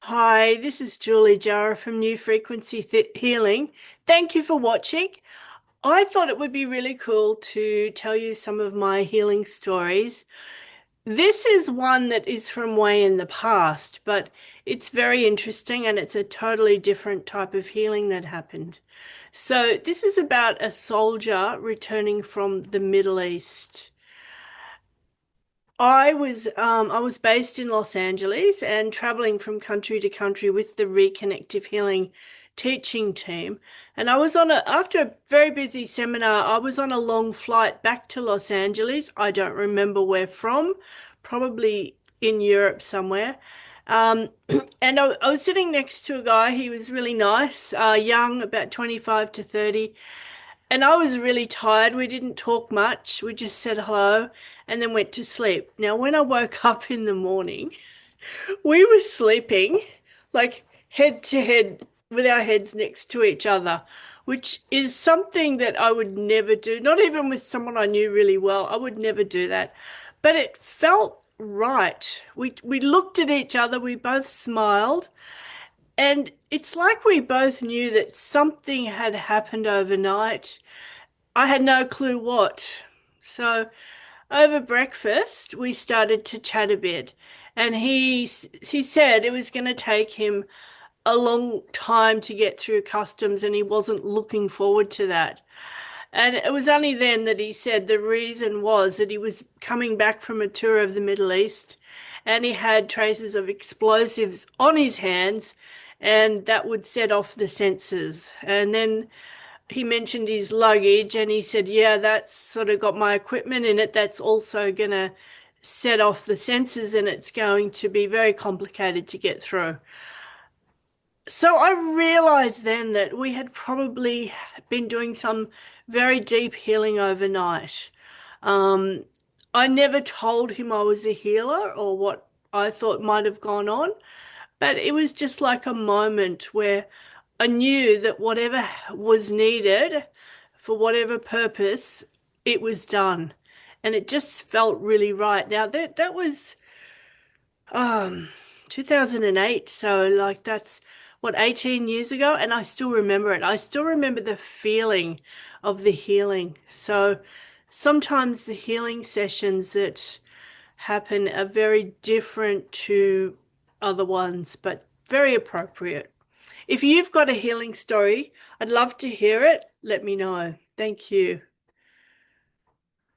Hi, this is Julie Jarrah from New Frequency Healing. Thank you for watching. I thought it would be really cool to tell you some of my healing stories. This is one that is from way in the past, but it's very interesting and it's a totally different type of healing that happened. So, this is about a soldier returning from the Middle East. I was based in Los Angeles and traveling from country to country with the Reconnective Healing Teaching Team. And after a very busy seminar, I was on a long flight back to Los Angeles. I don't remember where from, probably in Europe somewhere. Um, and I was sitting next to a guy. He was really nice, young, about 25 to 30. And I was really tired. We didn't talk much. We just said hello and then went to sleep. Now, when I woke up in the morning, we were sleeping like head to head with our heads next to each other, which is something that I would never do, not even with someone I knew really well. I would never do that. But it felt right. We looked at each other, we both smiled, and it's like we both knew that something had happened overnight. I had no clue what. So over breakfast, we started to chat a bit, and he said it was going to take him a long time to get through customs, and he wasn't looking forward to that. And it was only then that he said the reason was that he was coming back from a tour of the Middle East, and he had traces of explosives on his hands, and that would set off the sensors. And then he mentioned his luggage and he said, yeah, that's sort of got my equipment in it. That's also going to set off the sensors and it's going to be very complicated to get through. So I realized then that we had probably been doing some very deep healing overnight. Um, I never told him I was a healer or what I thought might have gone on, but it was just like a moment where I knew that whatever was needed for whatever purpose, it was done. And it just felt really right. Now that was um 2008, so like that's what 18 years ago, and I still remember it. I still remember the feeling of the healing. So sometimes the healing sessions that happen are very different to other ones, but very appropriate. If you've got a healing story, I'd love to hear it. Let me know. Thank you.